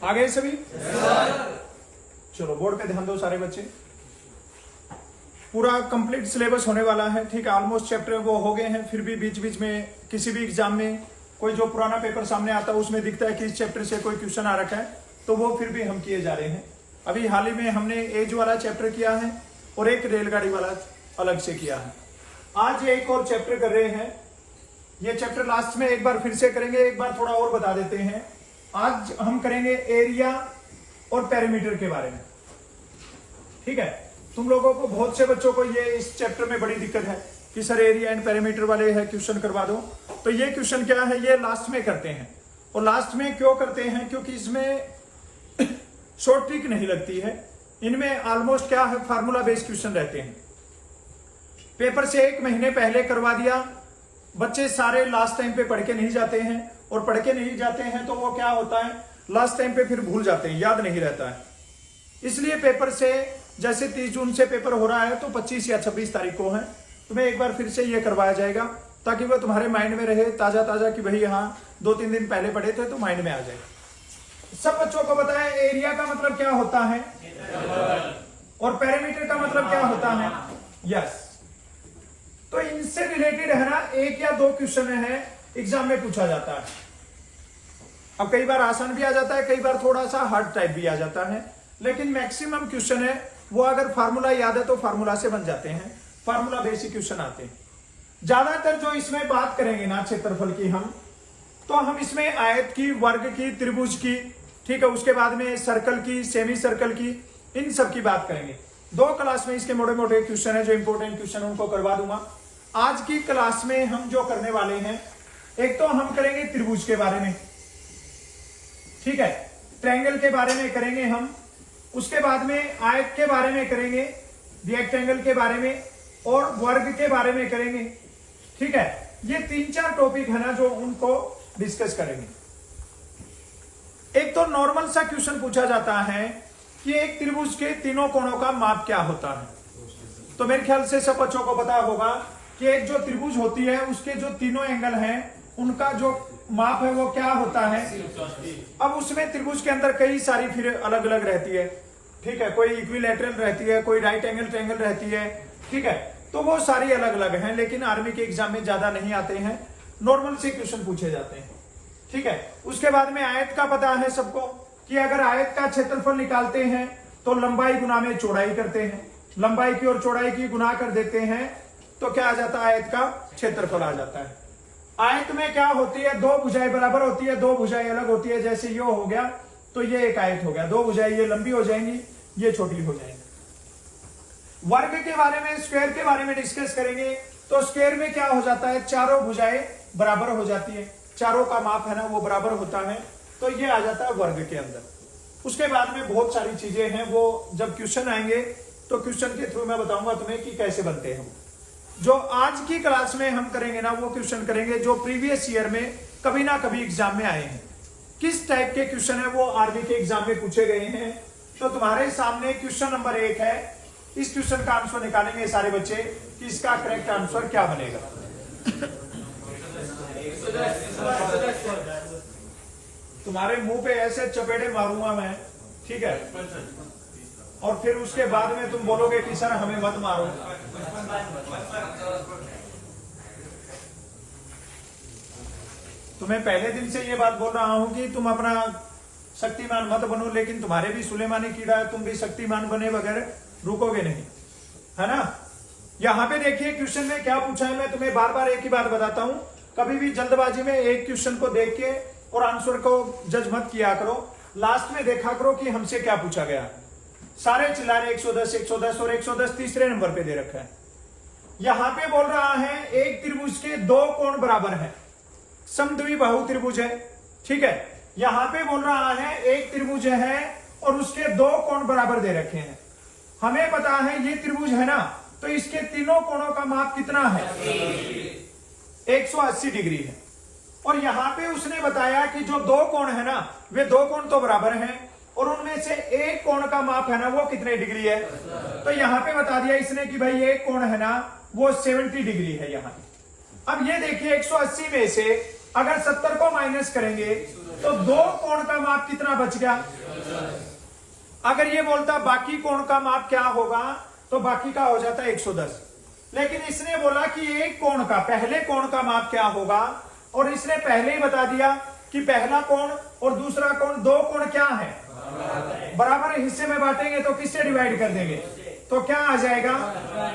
आ गए सभी? चलो बोर्ड पे ध्यान दो सारे बच्चे। पूरा कंप्लीट सिलेबस होने वाला है, ठीक है। ऑलमोस्ट चैप्टर वो हो गए हैं, फिर भी बीच बीच में किसी भी एग्जाम में कोई जो पुराना पेपर सामने आता है उसमें दिखता है कि इस चैप्टर से कोई क्वेश्चन आ रखा है, तो वो फिर भी हम किए जा रहे हैं। अभी हाल ही में हमने एज वाला चैप्टर किया है और एक रेलगाड़ी वाला अलग से किया है। आज एक और चैप्टर कर रहे हैं। ये चैप्टर लास्ट में एक बार फिर से करेंगे, एक बार थोड़ा और बता देते हैं। आज हम करेंगे एरिया और पेरीमीटर के बारे में, ठीक है। तुम लोगों को, बहुत से बच्चों को ये इस चैप्टर में बड़ी दिक्कत है कि सर एरिया एंड पेरीमीटर वाले है क्वेश्चन करवा दो। तो ये क्वेश्चन क्या है, ये लास्ट में करते हैं। और लास्ट में क्यों करते हैं, क्योंकि इसमें शॉर्ट ट्रिक नहीं लगती है। इनमें ऑलमोस्ट क्या है, फार्मूला बेस्ड क्वेश्चन रहते हैं। पेपर से 1 महीने पहले करवा दिया, बच्चे सारे लास्ट टाइम पे पढ़ के नहीं जाते हैं, और पढ़ के नहीं जाते हैं तो वो क्या होता है, लास्ट टाइम पे फिर भूल जाते हैं, याद नहीं रहता है। इसलिए पेपर से, जैसे 30 जून से पेपर हो रहा है तो 25 या 26 तारीख को है, तुम्हें एक बार फिर से ये करवाया जाएगा ताकि वो तुम्हारे माइंड में रहे ताजा ताजा कि भाई हाँ 2-3 दिन पहले पढ़े थे तो माइंड में आ जाए। सब बच्चों को बताएं एरिया का मतलब क्या होता है और पेरीमीटर का मतलब क्या होता है। यस, तो इनसे रिलेटेड है ना 1 या 2 क्वेश्चन है, एग्जाम में पूछा जाता है। अब कई बार आसान भी आ जाता है, कई बार थोड़ा सा हार्ड टाइप भी आ जाता है, लेकिन मैक्सिमम क्वेश्चन है वो अगर फार्मूला याद है तो फार्मूला से बन जाते हैं, फार्मूला बेसिक क्वेश्चन आते हैं। ज्यादातर जो इसमें बात करेंगे ना क्षेत्रफल की हम, तो हम इसमें आयत की, वर्ग की, त्रिभुज की, ठीक है, उसके बाद में सर्कल की, सेमी सर्कल की, इन सब की बात करेंगे। 2 क्लास में इसके मोटे मोटे क्वेश्चन है, जो इंपोर्टेंट क्वेश्चन उनको करवा दूंगा। आज की क्लास में हम जो करने वाले हैं, एक तो हम करेंगे त्रिभुज के बारे में, ठीक है, ट्रायंगल के बारे में करेंगे हम, उसके बाद में आयत के बारे में करेंगे, रेक्टेंगल के बारे में, और वर्ग के बारे में करेंगे, ठीक है। ये 3-4 टॉपिक है ना जो उनको डिस्कस करेंगे। एक तो नॉर्मल सा क्वेश्चन पूछा जाता है कि एक त्रिभुज के तीनों कोणों का माप क्या होता है। तो मेरे ख्याल से सब बच्चों को पता होगा कि एक जो त्रिभुज होती है उसके जो तीनों एंगल हैं उनका जो माप है वो क्या होता है। अब उसमें त्रिभुज के अंदर कई सारी फिर अलग अलग रहती है, ठीक है, कोई इक्विलैटरल रहती है, कोई राइट एंगल ट्रायंगल रहती है, ठीक है। तो वो सारी अलग अलग हैं, लेकिन आर्मी के एग्जाम में ज्यादा नहीं आते हैं, नॉर्मल से क्वेश्चन पूछे जाते हैं, ठीक है। उसके बाद में आयत का पता है सबको कि अगर आयत का क्षेत्रफल निकालते हैं तो लंबाई गुना में चौड़ाई करते हैं, लंबाई की और चौड़ाई की गुना कर देते हैं तो क्या आ जाता है, आयत का क्षेत्रफल आ जाता है। आयत में क्या होती है, 2 भुजाएं बराबर होती है, 2 भुजाएं अलग होती है। जैसे ये हो गया तो ये एक आयत हो गया, 2 भुजाएं ये लंबी हो जाएंगी, ये छोटी हो जाएंगी। वर्ग के बारे में, स्क्वायर के बारे में डिस्कस करेंगे तो स्क्वायर में क्या हो जाता है, चारों भुजाएं बराबर हो जाती है, चारों का माप है ना वो बराबर होता है, तो ये आ जाता है वर्ग के अंदर। उसके बाद में बहुत सारी चीजें हैं, वो जब क्वेश्चन आएंगे तो क्वेश्चन के थ्रू मैं बताऊंगा तुम्हें कि कैसे बनते हैं। जो आज की क्लास में हम करेंगे ना वो क्वेश्चन करेंगे जो प्रीवियस ईयर में कभी ना कभी एग्जाम में आए हैं। किस टाइप के क्वेश्चन है वो आर्मी के एग्जाम में पूछे गए हैं। तो तुम्हारे सामने क्वेश्चन नंबर 1 है, इस क्वेश्चन का आंसर निकालेंगे सारे बच्चे कि इसका करेक्ट आंसर क्या बनेगा। तुम्हारे मुंह पे ऐसे चपेटे मारूंगा मैं, ठीक है, और फिर उसके बाद में तुम बोलोगे कि सर हमें मत मारो। तुम्हें पहले दिन से ये बात बोल रहा हूं कि तुम अपना शक्तिमान मत बनो, लेकिन तुम्हारे भी सुलेमानी कीड़ा है, तुम भी शक्तिमान बने बगैर रुकोगे नहीं, है ना। यहां पे देखिए क्वेश्चन में क्या पूछा है, मैं तुम्हें बार बार एक ही बात बताता हूं, कभी भी जल्दबाजी में एक क्वेश्चन को देख के और आंसर को जज मत किया करो, लास्ट में देखा करो कि हमसे क्या पूछा गया। सारे चिल्ला रहे 110 110 और 110 तीसरे नंबर पे दे रखा है। यहां पे बोल रहा है एक त्रिभुज के 2 कोण बराबर है, समद्विबाहु त्रिभुज है, ठीक है। यहां पे बोल रहा है एक त्रिभुज है और उसके 2 कोण बराबर दे रखे हैं। हमें पता है ये त्रिभुज है ना, तो इसके तीनों कोणों का माप कितना है, 180 डिग्री है। और यहां पे उसने बताया कि जो 2 कोण है ना वे 2 कोण तो बराबर हैं, और उनमें से एक कोण का माप है ना वो कितने डिग्री है। तो यहां पे बता दिया इसने कि भाई एक कोण है ना वो 70 डिग्री है यहां पे। अब ये देखिए 180 में से अगर 70 को माइनस करेंगे तो दो कोण का माप कितना बच गया? अगर ये बोलता बाकी कोण का माप क्या होगा तो बाकी का हो जाता 110, लेकिन इसने बोला कि एक कोण का, पहले कोण का माप क्या होगा, और इसने पहले ही बता दिया कि पहला कोण और दूसरा कोण, दो कोण क्या है? बराबर हिस्से में बांटेंगे तो किससे डिवाइड कर देंगे? तो क्या आ जाएगा?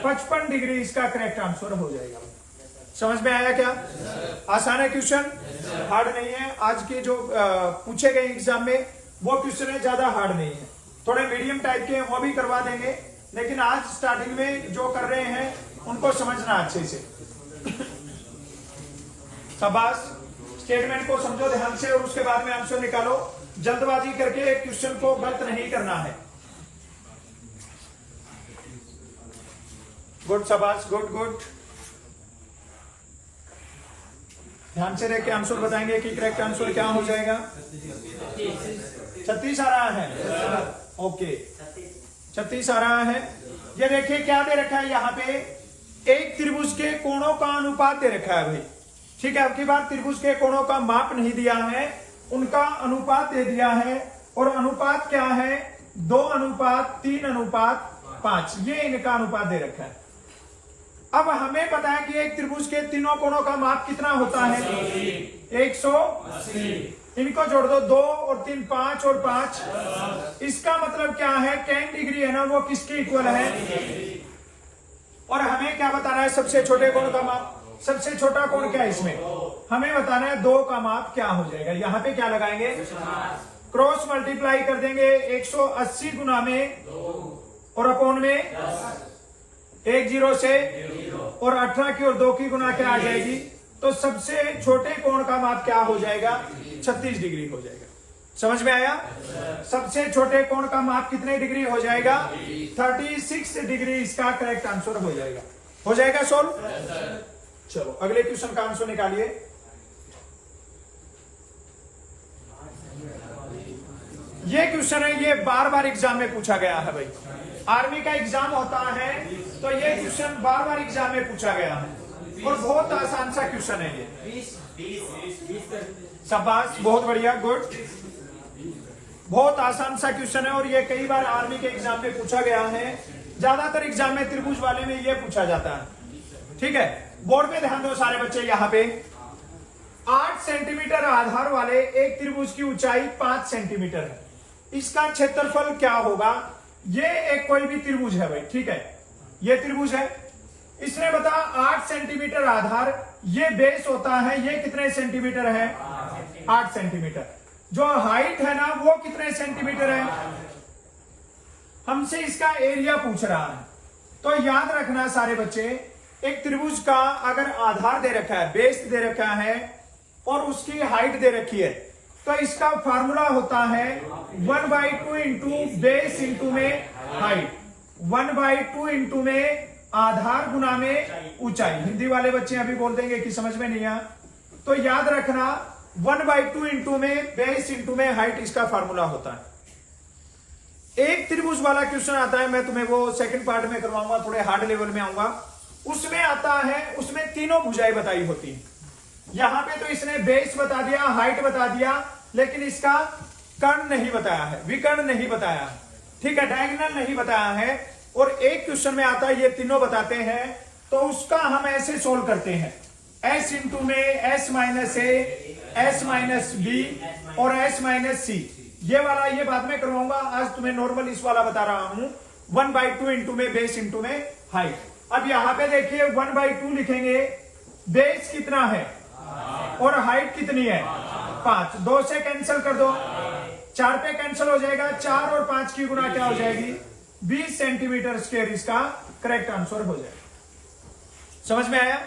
55 डिग्री इसका करेक्ट आंसर हो जाएगा। समझ में आया क्या? आसान है क्वेश्चन, हार्ड नहीं है। आज के जो पूछे गए एग्जाम में वो क्वेश्चन है, ज्यादा हार्ड नहीं है, थोड़े मीडियम टाइप के, वो भी करवा देंगे, लेकिन आज स्टार्टिंग में जो कर रहे हैं उनको समझना अच्छे से। शाबाश, स्टेटमेंट को समझो ध्यान से और उसके बाद में आंसर निकालो। जल्दबाजी करके क्वेश्चन को गलत नहीं करना है। गुड, शाबाश, गुड गुड। ध्यान से रह के आंसर बताएंगे कि करेक्ट आंसर क्या हो जाएगा। 36 आ रहा है, ओके 36 आ रहा है। ये देखिए क्या दे रखा है यहाँ पे, एक त्रिभुज के कोणों का अनुपात दे रखा है भाई। ठीक है, अब की बार त्रिभुज के कोणों का माप नहीं दिया है, उनका अनुपात दे दिया है, और अनुपात क्या है? 2:3:5, ये इनका अनुपात दे रखा है। अब हमें पता है कि एक त्रिभुज के तीनों कोणों का माप कितना होता है? 180। इनको जोड़ दो, 2 और 3 5 और 5, इसका मतलब क्या है? 10 डिग्री है ना, वो किसके इक्वल है? और हमें क्या बताना है? सबसे छोटे कोण का माप। सबसे छोटा कोण क्या है इसमें? हमें बताना है 2 का माप क्या हो जाएगा। यहाँ पे क्या लगाएंगे? क्रॉस मल्टीप्लाई कर देंगे 180 गुना में और अपॉन में 1 0 से, और 18 की और 2 की गुना क्या आ जाएगी? तो सबसे छोटे कोण का माप क्या हो जाएगा? 36 डिग्री हो जाएगा। समझ में आया? सबसे छोटे कोण का माप कितने डिग्री हो जाएगा? 36 डिग्री इसका करेक्ट आंसर हो जाएगा। हो जाएगा सोल्व? चलो अगले क्वेश्चन का आंसर निकालिए। ये क्वेश्चन है, ये बार बार एग्जाम में पूछा गया है भाई। आर्मी का एग्जाम होता है तो ये क्वेश्चन बार बार एग्जाम में पूछा गया है, और बहुत आसान सा क्वेश्चन है ये। शाबाश, बहुत बढ़िया, गुड। बहुत आसान सा क्वेश्चन है, और ये कई बार आर्मी के एग्जाम में पूछा गया है। ज्यादातर एग्जाम में त्रिभुज वाले में ये पूछा जाता है। ठीक है, बोर्ड में ध्यान दो सारे बच्चे। यहाँ पे 8 सेंटीमीटर आधार वाले एक त्रिभुज की ऊंचाई 5 सेंटीमीटर है। इसका क्षेत्रफल क्या होगा? ये एक कोई भी त्रिभुज है भाई, ठीक है, ये त्रिभुज है। इसने बता 8 सेंटीमीटर आधार, ये बेस होता है, ये कितने सेंटीमीटर है? 8 सेंटीमीटर। जो हाइट है ना वो कितने सेंटीमीटर है? हमसे इसका एरिया पूछ रहा है। तो याद रखना सारे बच्चे, एक त्रिभुज का अगर आधार दे रखा है, बेस दे रखा है, और उसकी हाइट दे रखी है, तो इसका फार्मूला होता है 1/2 इंटू बेस इंटू में हाइट, 1/2 इंटू में आधार गुना में ऊंचाई। हिंदी वाले बच्चे अभी बोल देंगे कि समझ में नहीं आया, तो याद रखना 1/2 इंटू में बेस इंटू में हाइट इसका फार्मूला होता है। एक त्रिभुज वाला क्वेश्चन आता है, मैं तुम्हें वो सेकंड पार्ट में करवाऊंगा, थोड़े हार्ड लेवल में आऊंगा। उसमें आता है, उसमें तीनों भुजाएं बताई होती हैं। यहां पे तो इसने बेस बता दिया, हाइट बता दिया, लेकिन इसका कर्ण नहीं बताया है, विकर्ण नहीं बताया है, ठीक है, डायगोनल नहीं बताया है। और एक क्वेश्चन में आता है ये तीनों बताते हैं, तो उसका हम ऐसे सोल्व करते हैं, s इंटू में s माइनस ए, s माइनस बी और s माइनस सी। ये वाला ये बाद में करवाऊंगा, आज तुम्हें नॉर्मल इस वाला बता रहा हूं, 1/2 इंटू में बेस इंटू में हाइट। अब यहां पे देखिए 1/2 लिखेंगे, बेस कितना है और हाइट कितनी है? 5। 2 से कैंसिल कर दो, 4 पे कैंसिल हो जाएगा, 4 और 5 की गुना क्या हो जाएगी? 20 सेंटीमीटर स्क्वायर इसका करेक्ट आंसर हो जाएगा। समझ में आया?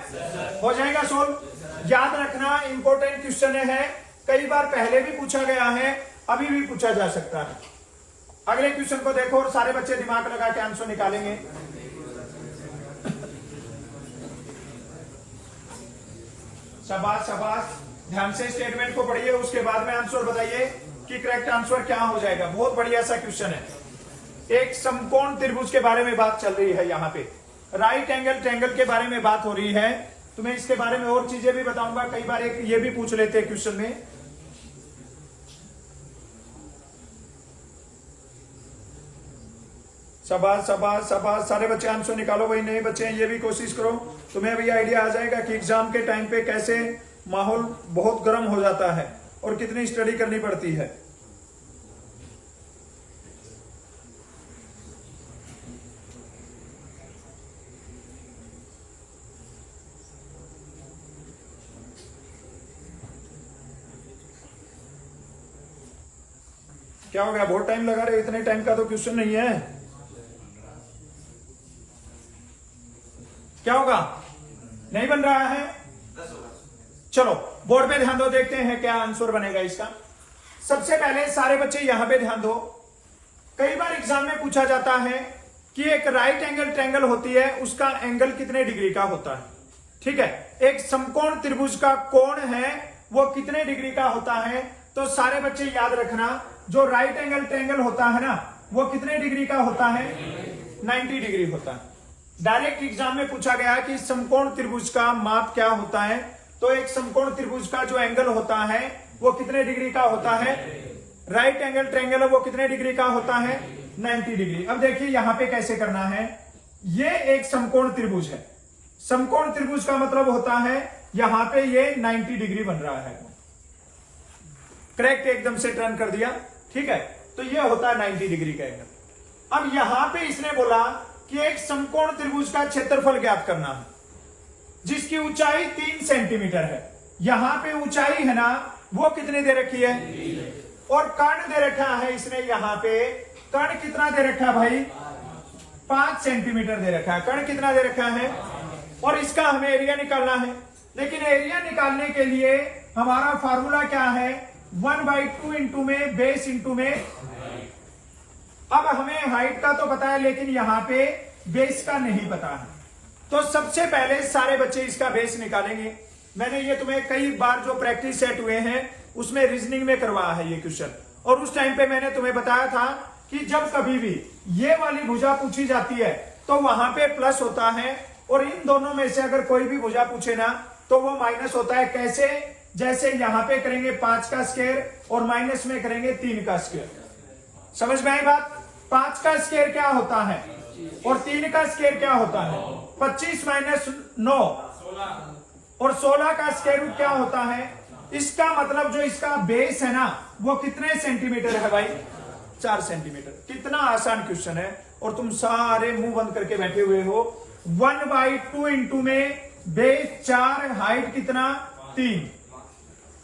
हो जाएगा सोल्व। याद रखना इंपॉर्टेंट क्वेश्चन है, कई बार पहले भी पूछा गया है, अभी भी पूछा जा सकता है। अगले क्वेश्चन को देखो और सारे बच्चे दिमाग लगा के आंसर निकालेंगे। शाबाश शाबाश, ध्यान से स्टेटमेंट को पढ़िए, उसके बाद में आंसर बताइए कि करेक्ट आंसर क्या हो जाएगा। बहुत बढ़िया सा क्वेश्चन है। एक समकोण त्रिभुज के बारे में बात चल रही है, यहाँ पे राइट एंगल ट्रायंगल के बारे में बात हो रही है। तुम्हें इसके बारे में और चीजें भी बताऊंगा, कई बार एक ये भी पूछ लेते हैं क्वेश्चन में। शाबाश शाबाश शाबाश। सारे बच्चे आंसर निकालो भाई, नए बच्चे हैं ये भी कोशिश करो, तुम्हें भी आइडिया आ जाएगा कि एग्जाम के टाइम पे कैसे माहौल बहुत गर्म हो जाता है और कितनी स्टडी करनी पड़ती है। क्या हो गया, बहुत टाइम लगा रहे, इतने टाइम का तो क्वेश्चन नहीं है। क्या होगा, नहीं बन रहा है? चलो बोर्ड पे ध्यान दो, देखते हैं क्या आंसर बनेगा इसका। सबसे पहले सारे बच्चे यहां पे ध्यान दो, कई बार एग्जाम में पूछा जाता है कि एक राइट एंगल ट्रायंगल होती है, उसका एंगल कितने डिग्री का होता है। ठीक है, एक समकोण त्रिभुज का कोण है वो कितने डिग्री का होता है। तो सारे बच्चे याद रखना, जो राइट एंगल ट्रायंगल होता है ना वो कितने डिग्री का होता है, 90 डिग्री होता है। डायरेक्ट एग्जाम में पूछा गया कि समकोण त्रिभुज का माप क्या होता है, तो एक समकोण त्रिभुज का जो एंगल होता है वो कितने डिग्री का होता है, राइट एंगल ट्रायंगल वो कितने डिग्री का होता है, 90 डिग्री। अब देखिए यहां पे कैसे करना है, ये एक समकोण त्रिभुज है, समकोण त्रिभुज का मतलब होता है यहां पे ये 90 डिग्री बन रहा है, करेक्ट एकदम से टर्न कर दिया। ठीक है, तो ये होता है 90 डिग्री का एंगल। अब यहां पे इसने बोला कि एक समकोण त्रिभुज का क्षेत्रफल ज्ञात करना है जिसकी ऊंचाई 3 सेंटीमीटर है। यहां पे ऊंचाई है ना वो कितनी दे रखी है, और कर्ण दे रखा है इसने, यहां पे कर्ण कितना दे रखा है भाई, 5 सेंटीमीटर दे रखा है, कर्ण कितना दे रखा है, और इसका हमें एरिया निकालना है। लेकिन एरिया निकालने के लिए हमारा फार्मूला क्या है, 1/2 इंटू में बेस इंटू में। अब हमें हाइट का तो पता है लेकिन यहां पे बेस का नहीं पता है, तो सबसे पहले सारे बच्चे इसका बेस निकालेंगे। मैंने ये तुम्हें कई बार जो प्रैक्टिस सेट हुए हैं उसमें रीजनिंग में करवाया है ये क्वेश्चन, और उस टाइम पे मैंने तुम्हें बताया था कि जब कभी भी ये वाली भुजा पूछी जाती है तो वहां पे प्लस होता है, और इन दोनों में से अगर कोई भी भुजा पूछे ना तो वो माइनस होता है। कैसे, जैसे यहां पे करेंगे 5 का स्क्वायर और माइनस में करेंगे 3 का स्क्वायर। समझ में आई बात, 5 का स्क्वायर क्या होता है और 3 का स्क्वायर क्या होता है, 25 माइनस 9, और 16 का स्क्वायर रूट क्या होता है। इसका मतलब जो इसका बेस है ना वो कितने सेंटीमीटर है भाई, 4 सेंटीमीटर। कितना आसान क्वेश्चन है, और तुम सारे मुंह बंद करके बैठे हुए हो। 1/2 इंटू में बेस 4, हाइट कितना 3,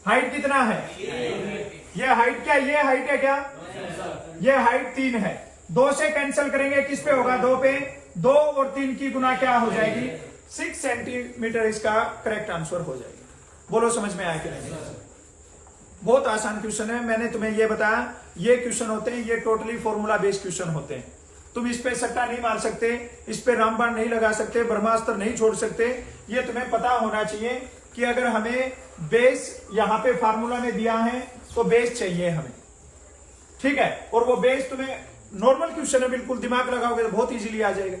हाइट कितना है, ये हाइट क्या, ये हाइट है क्या, ये हाइट 3 है। 2 से कैंसिल करेंगे किस पे होगा, 2 पे, 2 और 3 की गुना क्या हो जाएगी, 6 सेंटीमीटर इसका करेक्ट आंसर हो जाएगा। बोलो समझ में आया कि नहीं। बहुत आसान क्वेश्चन है, मैंने तुम्हें ये बताया ये क्वेश्चन होते हैं, ये टोटली फॉर्मूला बेस्ड क्वेश्चन होते हैं। तुम इस पे सट्टा नहीं मार सकते, इस पे रामबाण नहीं लगा सकते, ब्रह्मास्त्र नहीं छोड़ सकते। ये तुम्हें पता होना चाहिए कि अगर हमें बेस यहां पे फार्मूला में दिया है तो बेस चाहिए हमें, ठीक है, और वो बेस तुम्हें नॉर्मल क्वेश्चन है, बिल्कुल दिमाग लगाओगे तो बहुत इजीली आ जाएगा।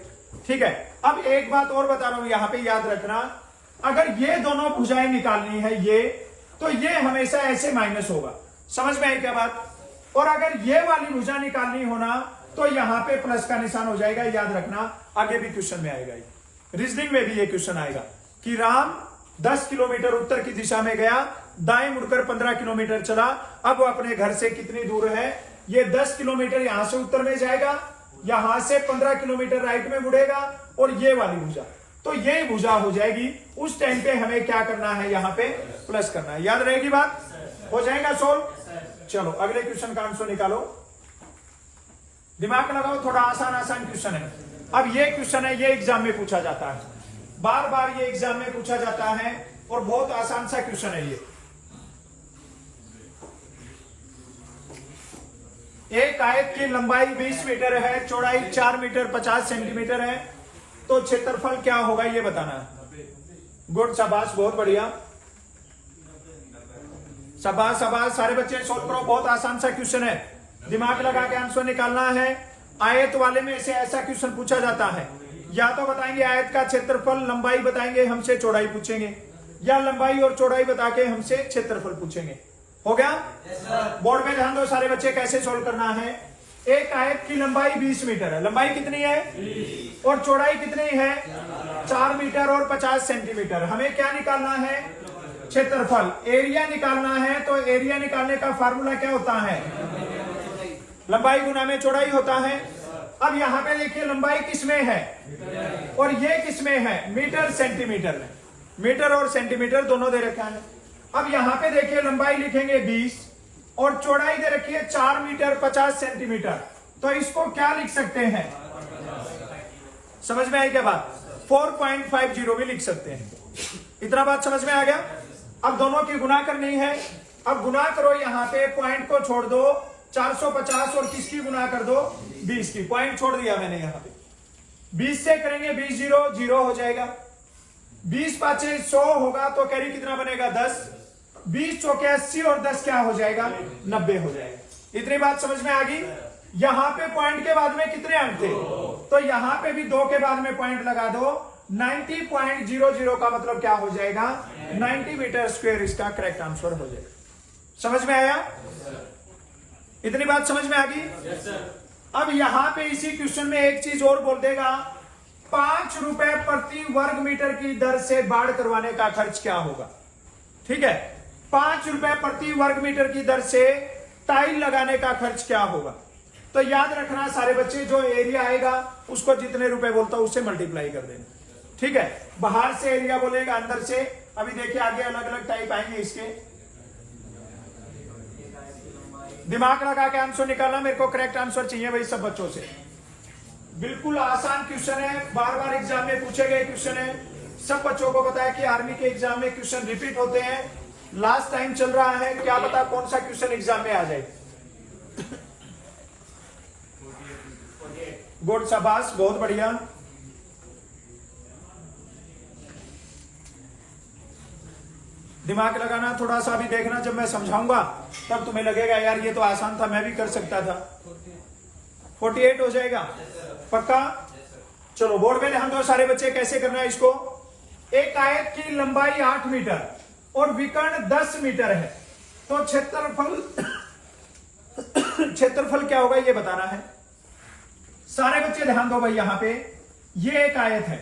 ठीक है, अब एक बात और बता रहा हूं यहां पे याद रखना, अगर ये दोनों भुजाएं निकालनी है ये, तो ये हमेशा ऐसे माइनस होगा। समझ में आई क्या बात, और अगर ये वाली भुजा निकालनी होना तो यहां पे प्लस का निशान हो जाएगा। याद रखना, आगे भी क्वेश्चन में आएगा, रीजनिंग में भी ये क्वेश्चन आएगा कि राम 10 किलोमीटर उत्तर की दिशा में गया, दाएं मुड़कर 15 किलोमीटर चला, अब वो अपने घर से कितनी दूर है, ये 10 किलोमीटर यहां से उत्तर में जाएगा, यहां से 15 किलोमीटर राइट में मुड़ेगा, और ये वाली भुजा, तो ये भुजा हो जाएगी। उस टाइम पे हमें क्या करना है, यहां पे प्लस करना है। याद रहेगी बात, हो जाएगा सोल्व। चलो अगले क्वेश्चन का आंसर निकालो, दिमाग लगाओ, थोड़ा आसान आसान क्वेश्चन है। अब ये क्वेश्चन है, ये एग्जाम में पूछा जाता है, बार बार ये एग्जाम में पूछा जाता है, और बहुत आसान सा क्वेश्चन है ये। एक आयत की लंबाई 20 मीटर है, चौड़ाई 4 मीटर 50 सेंटीमीटर है, तो क्षेत्रफल क्या होगा ये बताना है। गुड, शाबाश, बहुत बढ़िया, शाबाश शाबाश। सारे बच्चे सोल्व करो, बहुत आसान सा क्वेश्चन है, दिमाग लगा के आंसर निकालना है। आयत वाले में से ऐसा क्वेश्चन पूछा जाता है, या तो बताएंगे आयत का क्षेत्रफल, लंबाई बताएंगे हमसे, चौड़ाई पूछेंगे, या लंबाई और चौड़ाई बता के हमसे क्षेत्रफल पूछेंगे। हो गया, बोर्ड में ध्यान दो सारे बच्चे, कैसे सोल्व करना है। एक आयत की लंबाई 20 मीटर है। लंबाई कितनी है? 20। और चौड़ाई कितनी है? 4 मीटर और 50 सेंटीमीटर। हमें क्या निकालना है? क्षेत्रफल, एरिया निकालना है। तो एरिया निकालने का फार्मूला क्या होता है? लंबाई गुना में चौड़ाई होता है। अब यहां पे देखिए लंबाई किसमें है और ये किसमें है? मीटर सेंटीमीटर में। मीटर और सेंटीमीटर दोनों दे रखा है। अब यहां पे देखिए लंबाई लिखेंगे 20 और चौड़ाई दे रखी है 4 मीटर 50 सेंटीमीटर। तो इसको क्या लिख सकते हैं? समझ में आई क्या बात? 4.50 भी लिख सकते हैं। इतना बात समझ में आ गया? अब दोनों की गुना करनी है। अब गुना करो, यहां पे पॉइंट को छोड़ दो, 450 और किसकी गुना कर दो? 20 की। पॉइंट छोड़ दिया मैंने यहां पे। 20 से करेंगे 20 0 हो जाएगा। 20 पांचे 100 होगा तो कैरी कितना बनेगा? 10। 20 चौके 80 और 10 क्या हो जाएगा? 90 हो जाएगा। इतनी बात समझ में आ गई? यहां पे पॉइंट के बाद में कितने अंक थे? तो यहां पे भी 2 के बाद में पॉइंट लगा दो। 90.00 का मतलब क्या हो जाएगा? 90 मीटर स्क्वायर इसका करेक्ट आंसर हो जाएगा। समझ में आया? इतनी बात समझ में आ गई? अब यहां पे इसी क्वेश्चन में एक चीज और बोल देगा, 5 रुपए प्रति वर्ग मीटर की दर से बाढ़ करवाने का खर्च क्या होगा? ठीक है, 5 रुपए प्रति वर्ग मीटर की दर से टाइल लगाने का खर्च क्या होगा? तो याद रखना सारे बच्चे, जो एरिया आएगा उसको जितने रुपए बोलता हूं उससे मल्टीप्लाई कर देना। ठीक है, बाहर से एरिया बोलेगा, अंदर से। अभी देखिए आगे अलग अलग टाइप आएंगे इसके। दिमाग लगा के आंसर निकालना। मेरे को करेक्ट आंसर चाहिए भाई सब बच्चों से। बिल्कुल आसान क्वेश्चन है, बार बार एग्जाम में पूछे गए क्वेश्चन है। सब बच्चों को पता है कि आर्मी के एग्जाम में क्वेश्चन रिपीट होते हैं। लास्ट टाइम चल रहा है, क्या पता कौन सा क्वेश्चन एग्जाम में आ जाए। गुड, शाबाश, बहुत बढ़िया। दिमाग लगाना थोड़ा सा। भी देखना, जब मैं समझाऊंगा तब तुम्हें लगेगा यार ये तो आसान था, मैं भी कर सकता था। 48 हो जाएगा पक्का? चलो बोर्ड में ध्यान दो सारे बच्चे, कैसे करना है इसको। एक आयत की लंबाई 8 मीटर और विकर्ण 10 मीटर है, तो क्षेत्रफल क्या होगा ये बताना है। सारे बच्चे ध्यान दो भाई, यहां पे ये एक आयत है,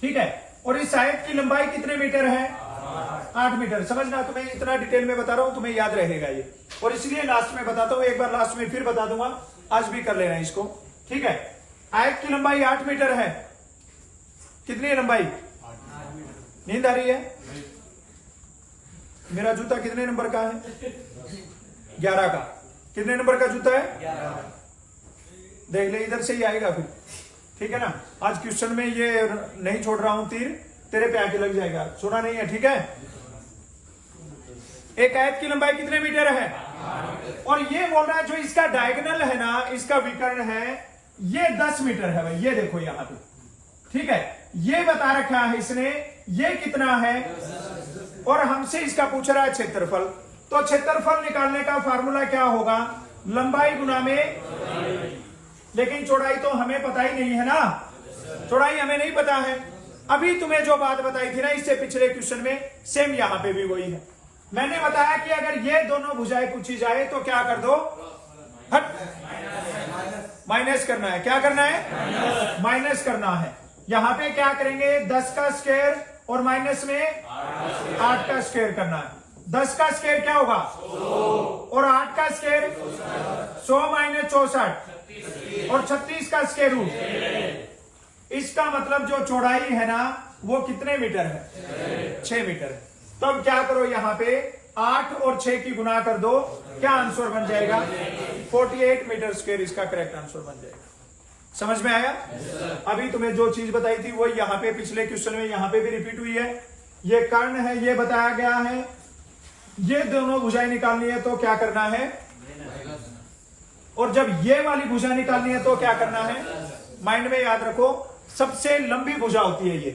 ठीक है, और इस आयत की लंबाई कितने मीटर है? 8 मीटर। समझना, तुम्हें इतना डिटेल में बता रहा हूं, तुम्हें याद रहेगा ये, और इसलिए लास्ट में बताता हूं। एक बार लास्ट में फिर बता दूंगा, आज भी कर लेना इसको। ठीक है, आयत की लंबाई 8 मीटर है। कितनी है लंबाई? नींद आ रही है? मेरा जूता कितने नंबर का है? 11 का। कितने नंबर का जूता है? 11। देख ले, इधर से ही आएगा फिर। ठीक है ना, आज क्वेश्चन में ये नहीं छोड़ रहा हूं, तीर तेरे पे आके लग जाएगा, सुना नहीं है? ठीक है, एक आयत की लंबाई कितने मीटर है? और ये बोल रहा है जो इसका डायगोनल है ना, इसका विकर्ण है, ये 10 मीटर है भाई। ये देखो यहां पे, ठीक है, ये बता रखा है इसने, ये कितना है, और हमसे इसका पूछ रहा है क्षेत्रफल। तो क्षेत्रफल निकालने का फार्मूला क्या होगा? लंबाई गुना में, लेकिन चौड़ाई तो हमें पता ही नहीं है ना, चौड़ाई हमें नहीं पता है। अभी तुम्हें जो बात बताई थी ना इससे पिछले क्वेश्चन में, सेम यहां पे भी वही है। मैंने बताया कि अगर ये दोनों भुजाएं पूछी जाए तो क्या कर दो? हट, माइनस करना है। क्या करना है? माइनस करना है। यहां पे क्या करेंगे? 10 का स्क्वायर और माइनस में 8 का स्क्वायर करना है। 10 का स्क्वायर क्या होगा? 100, और 8 का स्क्वायर 100 माइनस 64, और 36 का स्क्वायर रूट। इसका मतलब जो चौड़ाई है ना वो कितने मीटर है? 6 मीटर है। तब क्या करो, यहां पे 8 और 6 की गुना कर दो, क्या आंसर बन जाएगा? 48 मीटर स्क्वायर इसका करेक्ट आंसर बन जाएगा। समझ में आया? अभी तुम्हें जो चीज बताई थी वो यहां पे पिछले क्वेश्चन में यहां पे भी रिपीट हुई है। ये कर्ण है, ये बताया गया है, ये दोनों भुजाएं निकालनी है तो क्या करना है, और जब ये वाली भुजा निकालनी है तो क्या करना है। माइंड में याद रखो, सबसे लंबी भुजा होती है ये,